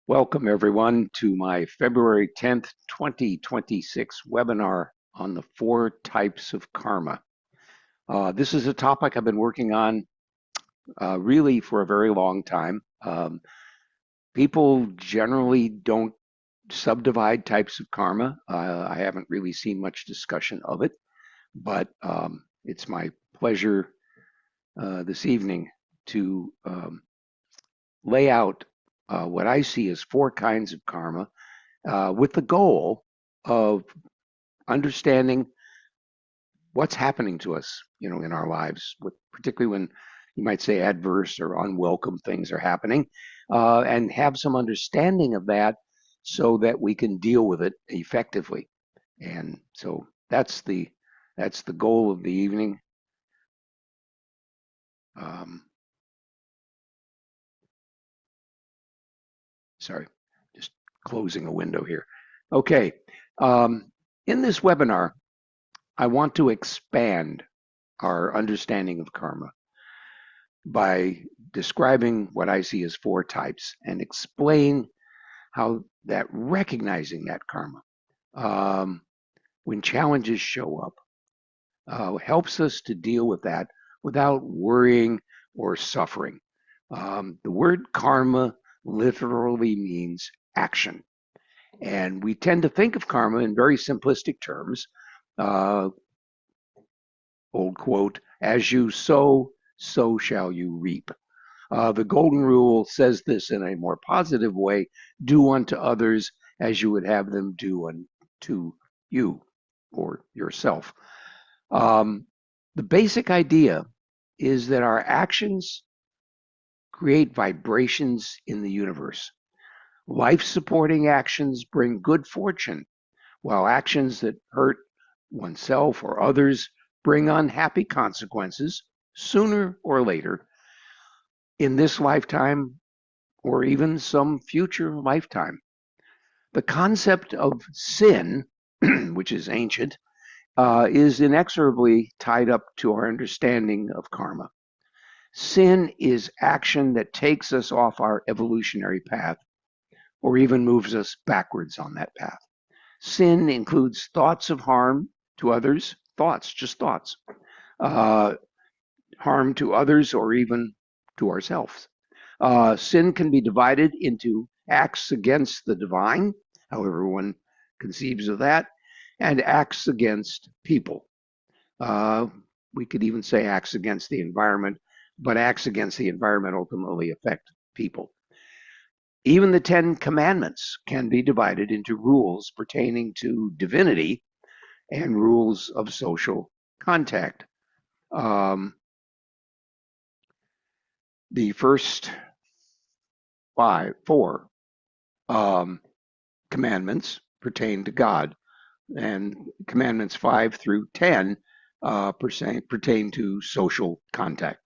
Welcome everyone to my February 10th, 2026 webinar on the 4 types of karma. This is a topic I've been working on really for a very long time. People generally don't subdivide types of karma. I haven't really seen much discussion of it, but it's my pleasure this evening to lay out what I see as 4 kinds of karma with the goal of understanding what's happening to us, in our lives, particularly when you might say adverse or unwelcome things are happening, and have some understanding of that so that we can deal with it effectively. And so that's the goal of the evening. Um, Sorry, just closing a window here. Okay. In this webinar, I want to expand our understanding of karma by describing what I see as 4 types and explain how that recognizing that karma when challenges show up helps us to deal with that without worrying or suffering. The word karma literally means action. And we tend to think of karma in very simplistic terms. Old quote, as you sow, so shall you reap. The golden rule says this in a more positive way: do unto others as you would have them do unto you or yourself. The basic idea is that our actions create vibrations in the universe. Life-supporting actions bring good fortune, while actions that hurt oneself or others bring unhappy consequences sooner or later in this lifetime or even some future lifetime. The concept of sin, which is ancient, is inexorably tied up to our understanding of karma. Sin is action that takes us off our evolutionary path or even moves us backwards on that path. Sin includes thoughts of harm to others, just thoughts, harm to others or even to ourselves. Sin can be divided into acts against the divine, however one conceives of that, and acts against people. We could even say acts against the environment, but acts against the environment ultimately affect people. Even the 10 Commandments can be divided into rules pertaining to divinity and rules of social contact. The first four commandments pertain to God, and commandments 5 through 10 pertain to social conduct.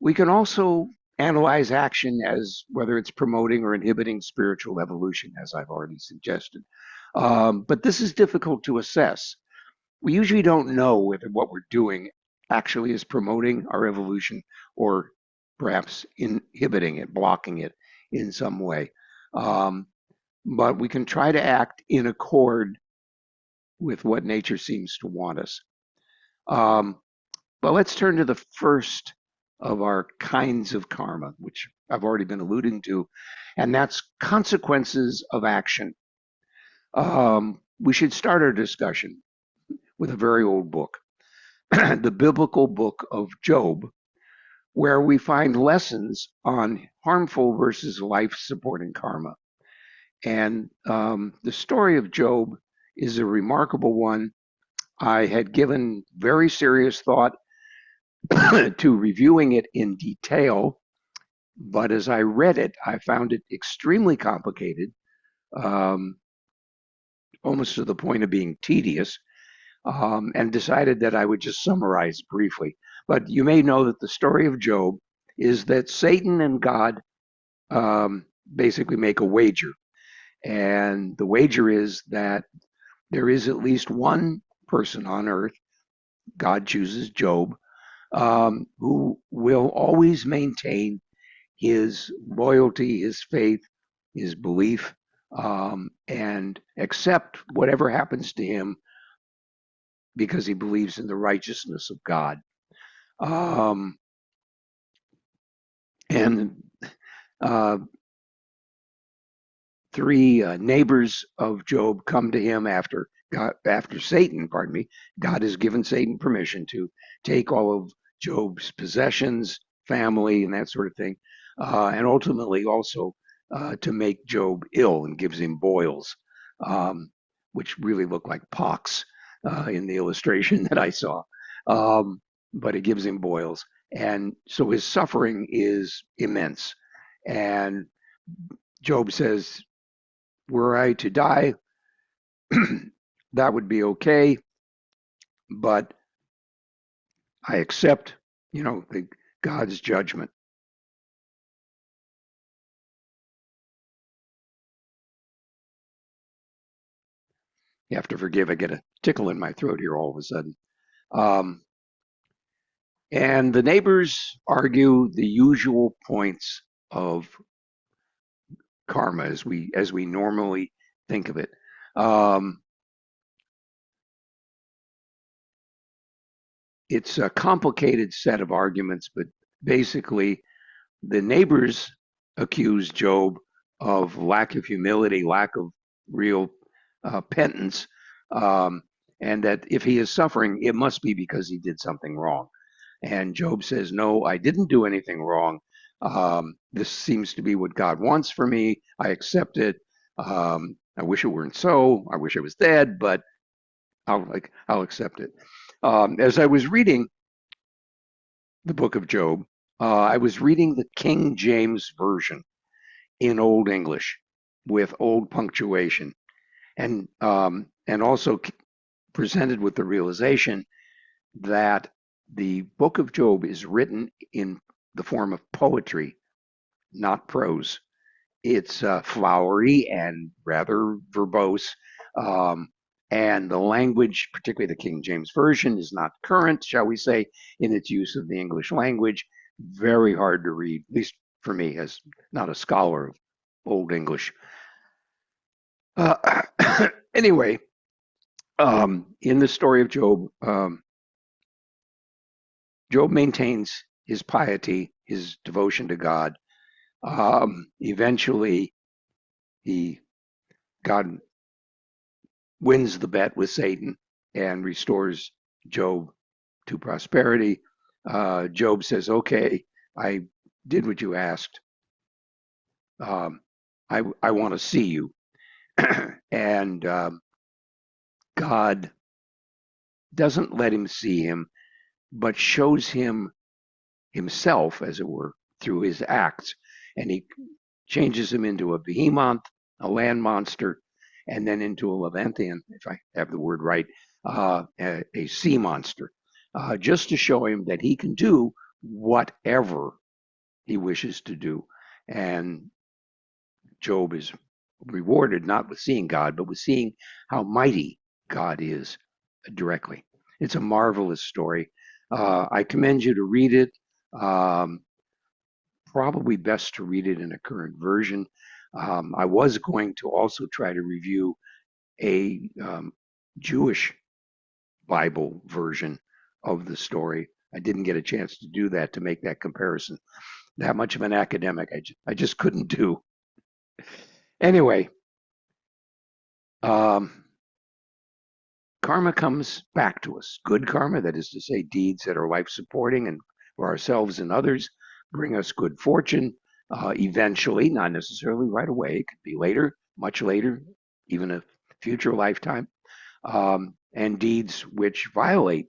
We can also analyze action as whether it's promoting or inhibiting spiritual evolution, as I've already suggested. But this is difficult to assess. We usually don't know whether what we're doing actually is promoting our evolution or perhaps inhibiting it, blocking it in some way. But we can try to act in accord with what nature seems to want us. But let's turn to the first of our kinds of karma, which I've already been alluding to, and that's consequences of action. We should start our discussion with a very old book, the biblical book of Job, where we find lessons on harmful versus life-supporting karma. And the story of Job is a remarkable one. I had given very serious thought to reviewing it in detail, but as I read it, I found it extremely complicated, almost to the point of being tedious, and decided that I would just summarize briefly. But you may know that the story of Job is that Satan and God basically make a wager. And the wager is that there is at least one person on earth, God chooses Job, who will always maintain his loyalty, his faith, his belief, and accept whatever happens to him because he believes in the righteousness of God. Um, and uh, three neighbors of Job come to him after Satan, pardon me. God has given Satan permission to take all of Job's possessions, family, and that sort of thing, and ultimately also to make Job ill and gives him boils, which really look like pox in the illustration that I saw. But it gives him boils, and so his suffering is immense. And Job says, were I to die, that would be okay, but I accept, God's judgment. You have to forgive, I get a tickle in my throat here all of a sudden. Um, and the neighbors argue the usual points of karma as we normally think of it. Um, it's a complicated set of arguments, but basically the neighbors accuse Job of lack of humility, lack of real penance, um, and that if he is suffering, it must be because he did something wrong. And Job says, no, I didn't do anything wrong. This seems to be what God wants for me. I accept it. I wish it weren't so. I wish I was dead, but I'll accept it. As I was reading the book of Job, I was reading the King James Version in Old English with old punctuation, and also presented with the realization that the book of Job is written in the form of poetry, not prose. It's flowery and rather verbose. Um, and the language, particularly the King James Version, is not current, shall we say, in its use of the English language. Very hard to read, at least for me, as not a scholar of Old English. Uh, anyway, in the story of Job, Job maintains his piety, his devotion to God. Eventually, he God wins the bet with Satan and restores Job to prosperity. Job says, "Okay, I did what you asked. Um, I want to see you," and God doesn't let him see him, but shows him himself, as it were, through his acts, and he changes him into a behemoth, a land monster, and then into a Levanthian, if I have the word right, a sea monster, just to show him that he can do whatever he wishes to do. And Job is rewarded not with seeing God, but with seeing how mighty God is directly. It's a marvelous story. I commend you to read it. Um, Probably best to read it in a current version. I was going to also try to review a Jewish Bible version of the story. I didn't get a chance to do that to make that comparison. That much of an academic, I just couldn't do. Anyway, um, karma comes back to us. Good karma, that is to say, deeds that are life supporting and for ourselves and others, bring us good fortune. Eventually, not necessarily right away, it could be later, much later, even a future lifetime. And deeds which violate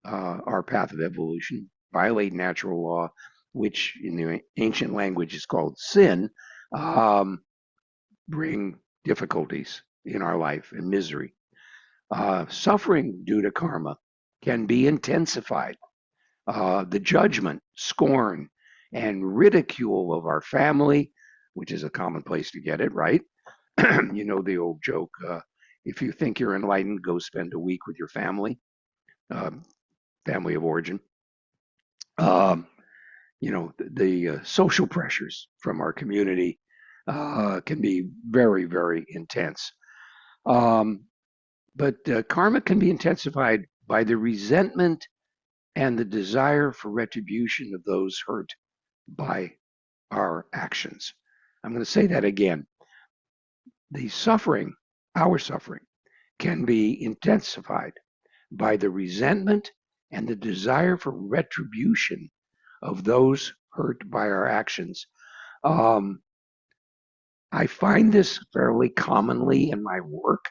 our path of evolution, violate natural law, which in the ancient language is called sin, um, bring difficulties in our life and misery. Suffering due to karma can be intensified. The judgment, scorn, and ridicule of our family, which is a common place to get it, right? You know the old joke, if you think you're enlightened, go spend a week with your family, uh, family of origin. Um, the social pressures from our community can be very, very intense. Um, but karma can be intensified by the resentment and the desire for retribution of those hurt by our actions. I'm going to say that again. The suffering, our suffering, can be intensified by the resentment and the desire for retribution of those hurt by our actions. Um, I find this fairly commonly in my work,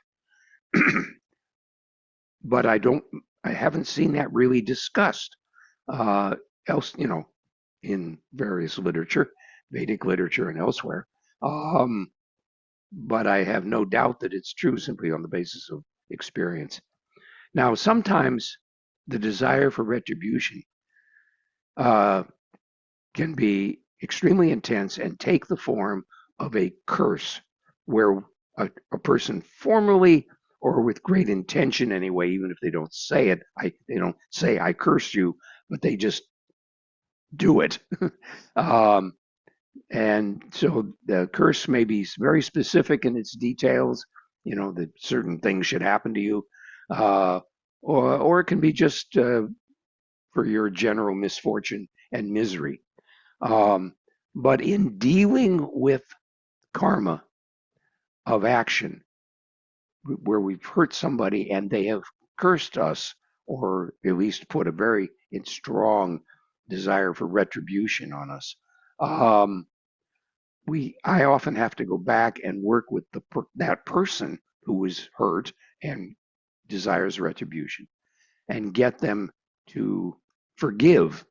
but I haven't seen that really discussed else, in various literature, Vedic literature and elsewhere. Um, but I have no doubt that it's true simply on the basis of experience. Now, sometimes the desire for retribution uh, can be extremely intense and take the form of a curse, where a person formally or with great intention anyway, even if they don't say it, they don't say I curse you, but they just do it. um, and so the curse may be very specific in its details, that certain things should happen to you, uh, or it can be just for your general misfortune and misery. Um, but in dealing with karma of action, where we've hurt somebody and they have cursed us, or at least put a very strong desire for retribution on us, um, I often have to go back and work with that person who was hurt and desires retribution, and get them to forgive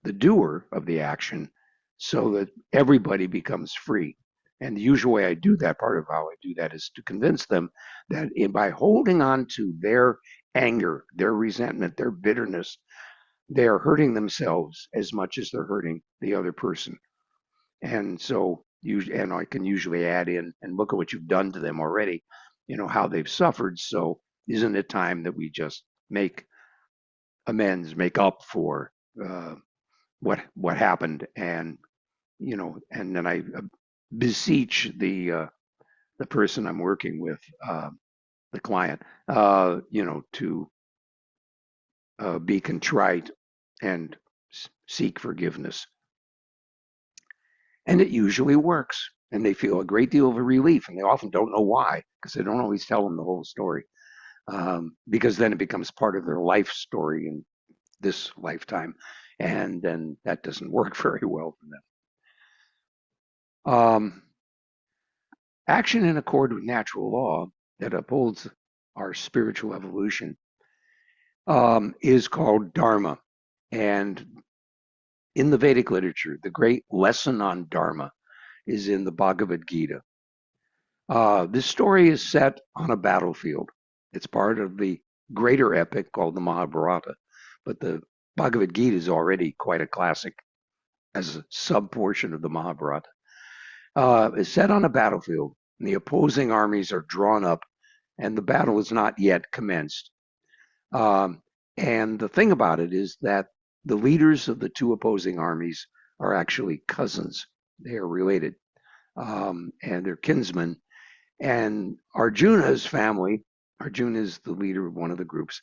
the doer of the action so that everybody becomes free. And the usual way I do that, part of how I do that, is to convince them that by holding on to their anger, their resentment, their bitterness, they are hurting themselves as much as they're hurting the other person. And so, and I can usually add in, and look at what you've done to them already, how they've suffered. So isn't it time that we just make amends, make up for what happened, and and then I beseech the person I'm working with, the client, to be contrite and seek forgiveness, and it usually works, and they feel a great deal of relief, and they often don't know why, because they don't always tell them the whole story, because then it becomes part of their life story in this lifetime, and then that doesn't work very well for them. Action in accord with natural law that upholds our spiritual evolution is called dharma. And in the Vedic literature, the great lesson on dharma is in the Bhagavad-Gita. This story is set on a battlefield. It's part of the greater epic called the Mahabharata, but the Bhagavad-Gita is already quite a classic as a sub-portion of the Mahabharata. It's set on a battlefield, and the opposing armies are drawn up, and the battle is not yet commenced. And the thing about it is that the leaders of the two opposing armies are actually cousins. They are related, and they're kinsmen. And Arjuna's family, Arjuna is the leader of one of the groups,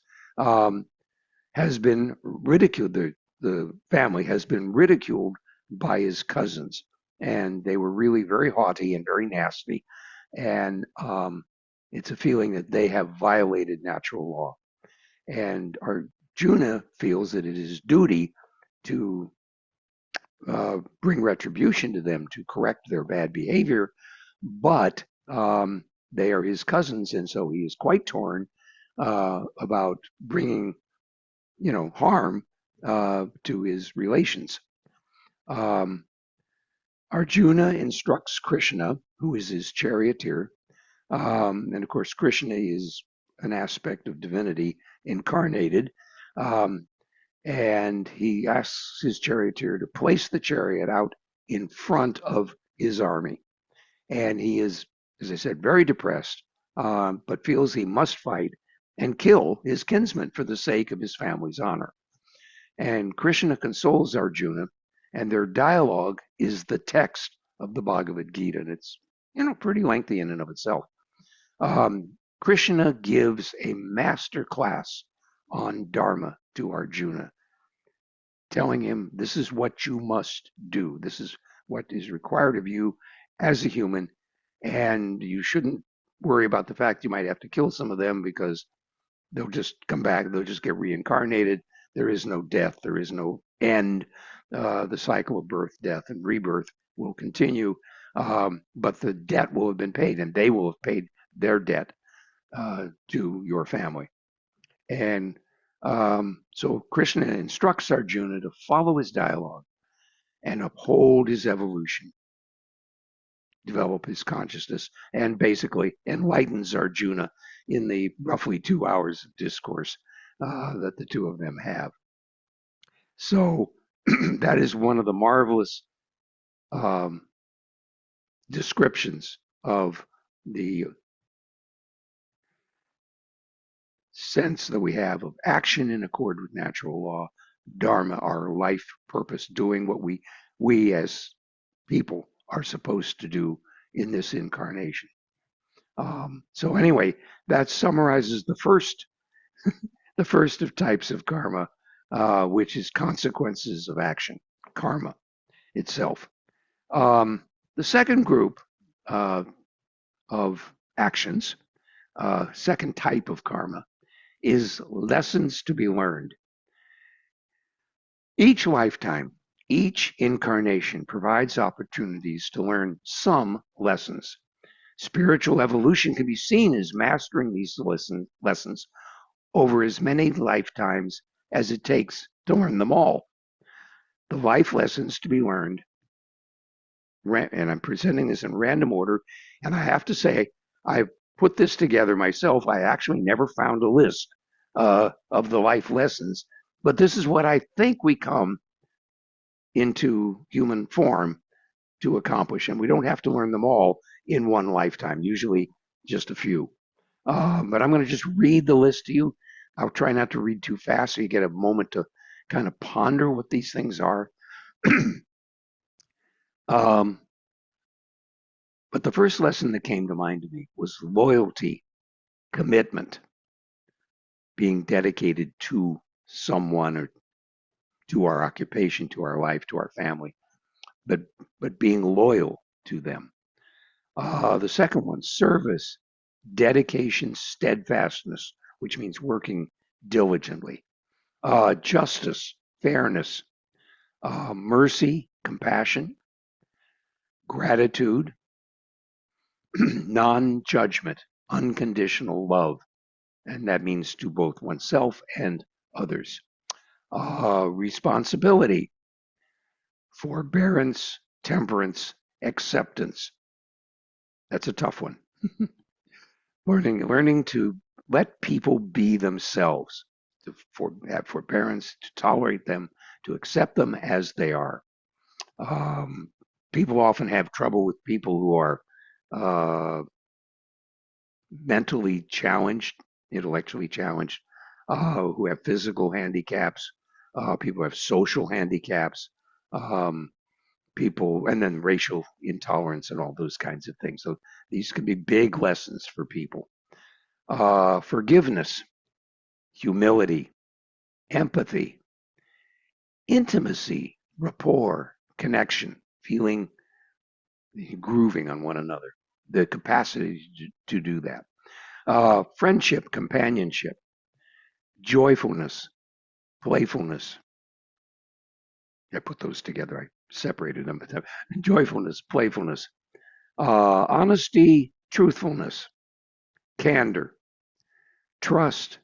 has been ridiculed. The family has been ridiculed by his cousins, and they were really very haughty and very nasty. And it's a feeling that they have violated natural law. And Arjuna feels that it is his duty to bring retribution to them, to correct their bad behavior, but they are his cousins, and so he is quite torn about bringing, harm to his relations. Arjuna instructs Krishna, who is his charioteer, and of course Krishna is an aspect of divinity incarnated, and he asks his charioteer to place the chariot out in front of his army. And he is, as I said, very depressed, but feels he must fight and kill his kinsman for the sake of his family's honor. And Krishna consoles Arjuna And their dialogue is the text of the Bhagavad-Gita, and it's pretty lengthy in and of itself. Krishna gives a master class on dharma to Arjuna, telling him this is what you must do. This is what is required of you as a human, and you shouldn't worry about the fact you might have to kill some of them because they'll just come back, they'll just get reincarnated. There is no death, there is no end. The cycle of birth, death, and rebirth will continue, but the debt will have been paid, and they will have paid their debt to your family. And so Krishna instructs Arjuna to follow his dialogue and uphold his evolution, develop his consciousness, and basically enlightens Arjuna in the roughly 2 hours of discourse that the two of them have. So that is one of the marvelous descriptions of the sense that we have of action in accord with natural law, dharma, our life purpose, doing what we as people are supposed to do in this incarnation. So anyway, that summarizes the first of types of karma, which is consequences of action, karma itself. The second group of actions, second type of karma, is lessons to be learned. Each lifetime, each incarnation provides opportunities to learn some lessons. Spiritual evolution can be seen as mastering these lessons over as many lifetimes as it takes to learn them all. The life lessons to be learned, and I'm presenting this in random order, and I have to say, I've put this together myself. I actually never found a list of the life lessons, but this is what I think we come into human form to accomplish, and we don't have to learn them all in one lifetime, usually just a few. But I'm going to just read the list to you. I'll try not to read too fast so you get a moment to kind of ponder what these things are. But the first lesson that came to mind to me was loyalty, commitment, being dedicated to someone or to our occupation, to our life, to our family, but being loyal to them. The second one, service, dedication, steadfastness, which means working diligently. Justice, fairness, mercy, compassion, gratitude, non-judgment, unconditional love, and that means to both oneself and others. Responsibility, forbearance, temperance, acceptance. That's a tough one. Learning to let people be themselves, to have forbearance, to tolerate them, to accept them as they are. People often have trouble with people who are mentally challenged, intellectually challenged, who have physical handicaps, people who have social handicaps, people, and then racial intolerance and all those kinds of things. So these can be big lessons for people. Forgiveness, humility, empathy, intimacy, rapport, connection, feeling, grooving on one another, the capacity to do that. Friendship, companionship, joyfulness, playfulness. I put those together. I separated them. Joyfulness, playfulness, honesty, truthfulness, candor, trust,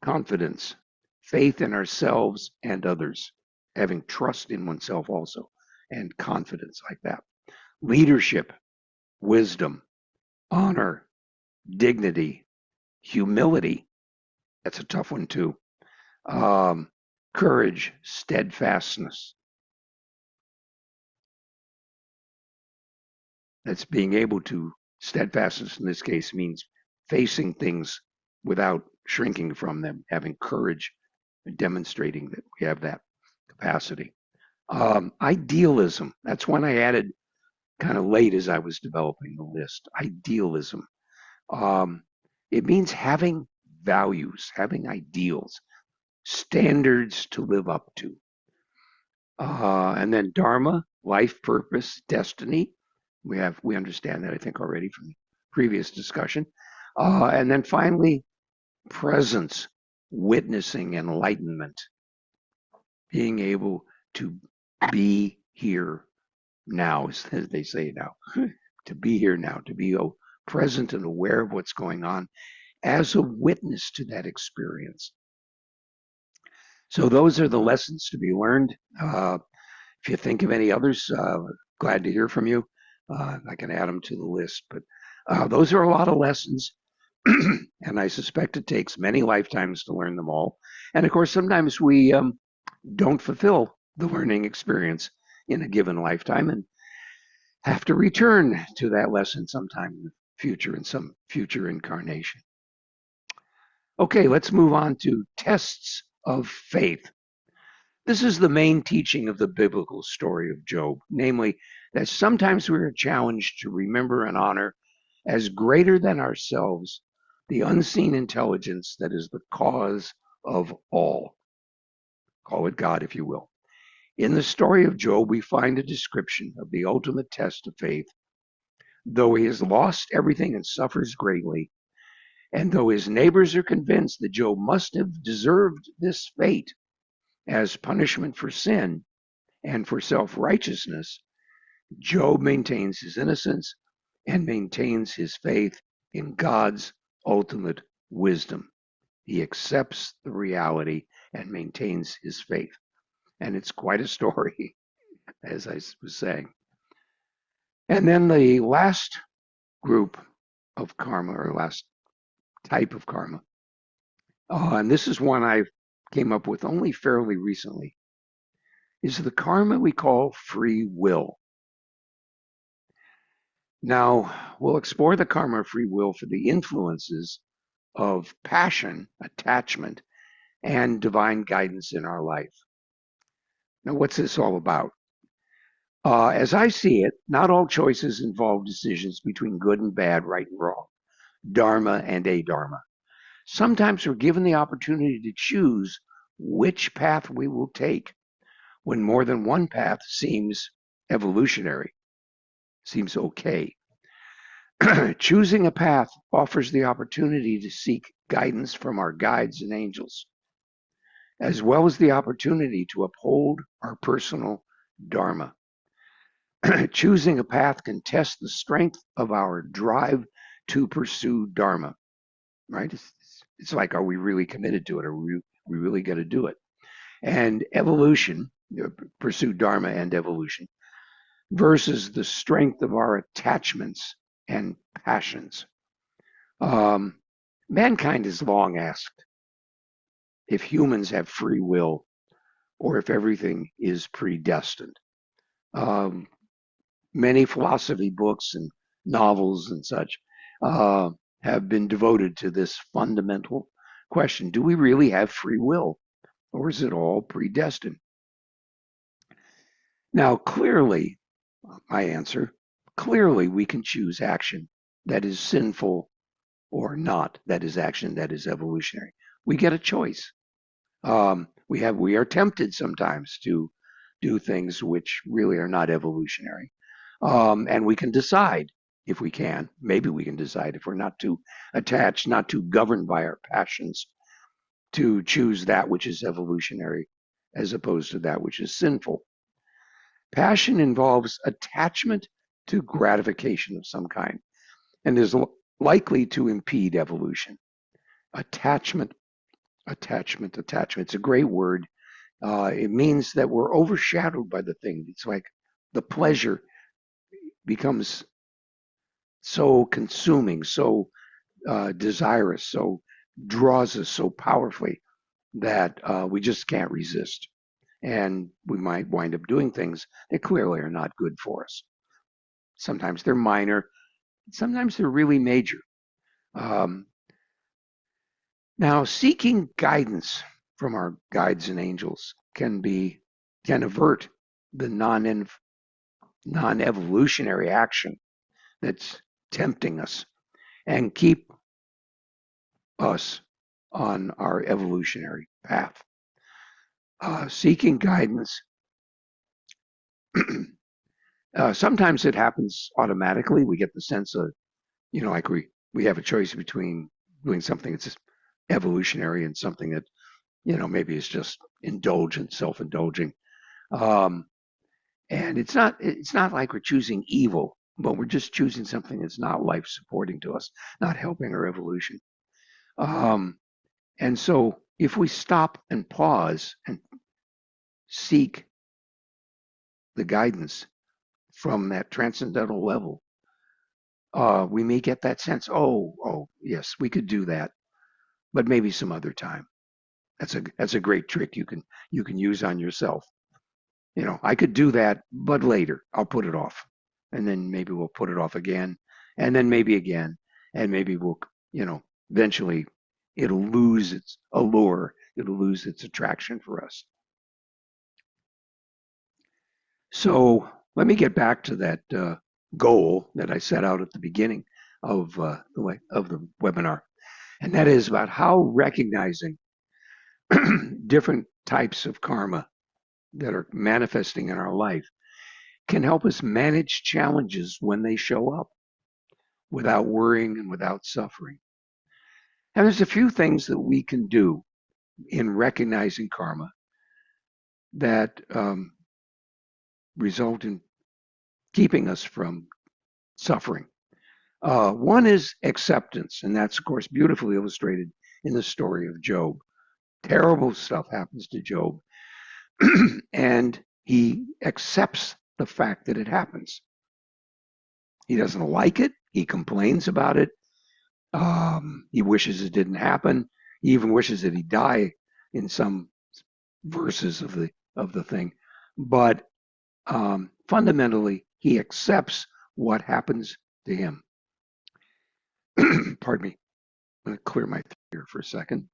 confidence, faith in ourselves and others, having trust in oneself also, and confidence like that. Leadership, wisdom, honor, dignity, humility. That's a tough one too. Courage, steadfastness. That's being able to, steadfastness in this case means facing things without shrinking from them, having courage, and demonstrating that we have that capacity. Idealism. That's one I added kind of late as I was developing the list. Idealism. Um, it means having values, having ideals, standards to live up to. And then dharma, life purpose, destiny. We understand that I think already from the previous discussion. And then finally, presence, witnessing enlightenment, being able to be here now, as they say now, to be here now, to be present and aware of what's going on as a witness to that experience. So those are the lessons to be learned. If you think of any others, glad to hear from you. I can add them to the list, but those are a lot of lessons. And I suspect it takes many lifetimes to learn them all. And of course, sometimes we don't fulfill the learning experience in a given lifetime and have to return to that lesson sometime in the future, in some future incarnation. Okay, let's move on to tests of faith. This is the main teaching of the biblical story of Job, namely that sometimes we are challenged to remember and honor as greater than ourselves the unseen intelligence that is the cause of all. Call it God, if you will. In the story of Job, we find a description of the ultimate test of faith. Though he has lost everything and suffers greatly, and though his neighbors are convinced that Job must have deserved this fate as punishment for sin and for self-righteousness, Job maintains his innocence and maintains his faith in God's ultimate wisdom. He accepts the reality and maintains his faith. And it's quite a story, as I was saying. And then the last group of karma, or last type of karma, and this is one I came up with only fairly recently, is the karma we call free will. Now, we'll explore the karma of free will for the influences of passion, attachment, and divine guidance in our life. Now, what's this all about? As I see it, not all choices involve decisions between good and bad, right and wrong, dharma and adharma. Sometimes we're given the opportunity to choose which path we will take when more than one path seems evolutionary, seems okay. Choosing a path offers the opportunity to seek guidance from our guides and angels, as well as the opportunity to uphold our personal dharma. Choosing a path can test the strength of our drive to pursue dharma, right? It's like, are we really committed to it? Are we really going to do it? And evolution, pursue dharma and evolution, versus the strength of our attachments and passions. Mankind has long asked if humans have free will or if everything is predestined. Many philosophy books and novels and such have been devoted to this fundamental question. Do we really have free will, or is it all predestined? Now, clearly, my answer, clearly we can choose action that is sinful or not, that is action that is evolutionary. We get a choice. We are tempted sometimes to do things which really are not evolutionary. And we can decide if we can, maybe we can decide if we're not too attached, not too governed by our passions, to choose that which is evolutionary as opposed to that which is sinful. Passion involves attachment to gratification of some kind and is likely to impede evolution. Attachment. It's a great word. It means that we're overshadowed by the thing. It's like the pleasure becomes so consuming, so desirous, so draws us so powerfully that we just can't resist. And we might wind up doing things that clearly are not good for us. Sometimes they're minor, sometimes they're really major. Now, seeking guidance from our guides and angels can avert the non-evolutionary action that's tempting us and keep us on our evolutionary path. Seeking guidance, sometimes it happens automatically. We get the sense of, like we have a choice between doing something that's evolutionary and something that, maybe is just indulgent, self-indulging. Um, and it's not like we're choosing evil, but we're just choosing something that's not life supporting to us, not helping our evolution. Um, and so if we stop and pause and seek the guidance from that transcendental level, we may get that sense, oh, yes, we could do that, but maybe some other time. That's a great trick you can use on yourself. I could do that, but later I'll put it off, and then maybe we'll put it off again, and then maybe again, and maybe we'll, eventually it'll lose its allure, it'll lose its attraction for us. So let me get back to that goal that I set out at the beginning of the webinar, and that is about how recognizing different types of karma that are manifesting in our life can help us manage challenges when they show up without worrying and without suffering. And there's a few things that we can do in recognizing karma that result in keeping us from suffering. One is acceptance, and that's, of course, beautifully illustrated in the story of Job. Terrible stuff happens to Job, and he accepts the fact that it happens. He doesn't like it. He complains about it. He wishes it didn't happen. He even wishes that he die in some verses of the thing. But fundamentally, he accepts what happens to him. Pardon me. I'm going to clear my throat here for a second.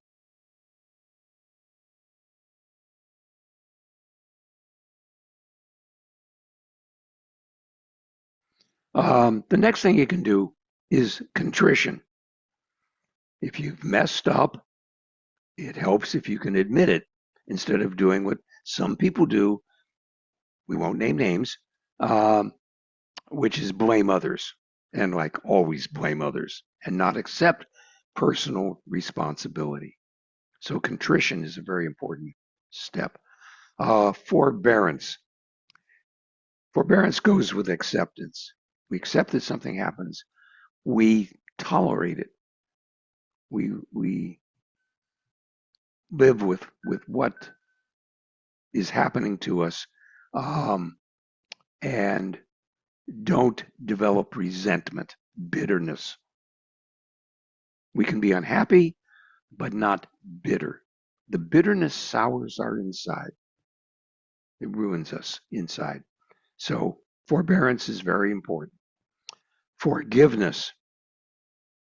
The next thing you can do is contrition. If you've messed up, it helps if you can admit it instead of doing what some people do. We won't name names, which is blame others and like always blame others and not accept personal responsibility. So contrition is a very important step. Forbearance. Forbearance goes with acceptance. We accept that something happens. We tolerate it. We live with what is happening to us, and don't develop resentment, bitterness. We can be unhappy, but not bitter. The bitterness sours our inside. It ruins us inside. So forbearance is very important. Forgiveness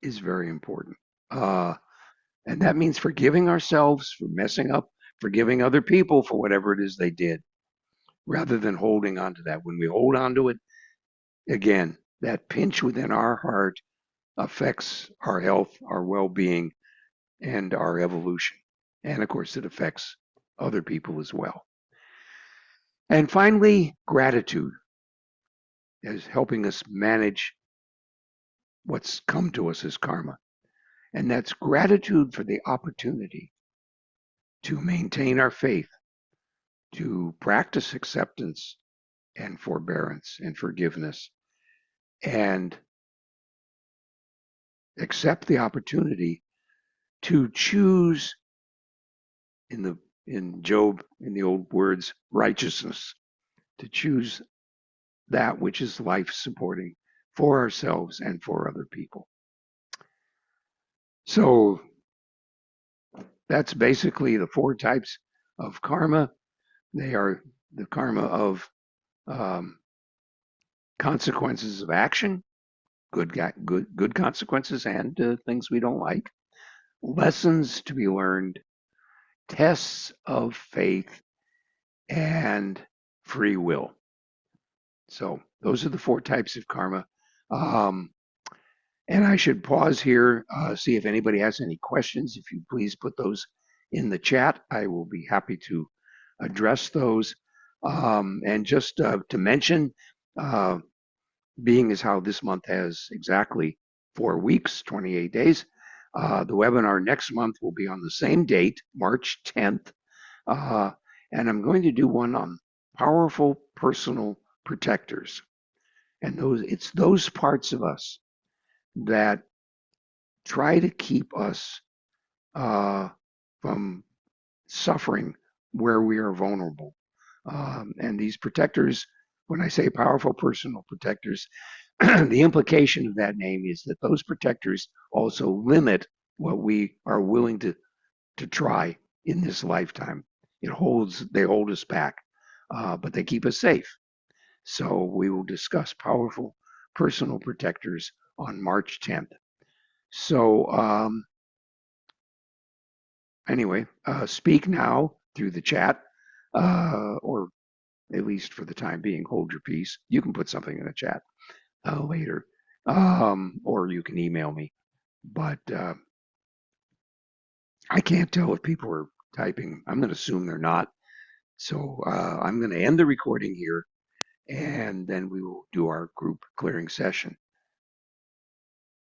is very important. And that means forgiving ourselves for messing up, forgiving other people for whatever it is they did, rather than holding on to that. When we hold on to it, again, that pinch within our heart affects our health, our well-being, and our evolution. And of course, it affects other people as well. And finally, gratitude is helping us manage what's come to us as karma. And that's gratitude for the opportunity to maintain our faith, to practice acceptance and forbearance and forgiveness, and accept the opportunity to choose, in Job, in the old words, righteousness, to choose that which is life supporting for ourselves and for other people. So that's basically the four types of karma. They are the karma of consequences of action, good consequences, and things we don't like. Lessons to be learned, tests of faith, and free will. So those are the four types of karma. Um, and I should pause here, see if anybody has any questions. If you please put those in the chat, I will be happy to address those. And just to mention, uh, being as how this month has exactly 4 weeks, 28 days, the webinar next month will be on the same date, March 10th. Uh, and I'm going to do one on powerful personal protectors. And it's those parts of us that try to keep us from suffering where we are vulnerable. And these protectors, when I say powerful personal protectors, the implication of that name is that those protectors also limit what we are willing to try in this lifetime. They hold us back, but they keep us safe. So we will discuss powerful personal protectors on March 10th. So anyway, speak now through the chat, or at least for the time being, hold your peace. You can put something in the chat later, or you can email me. But I can't tell if people are typing. I'm going to assume they're not. So I'm going to end the recording here, and then we will do our group clearing session.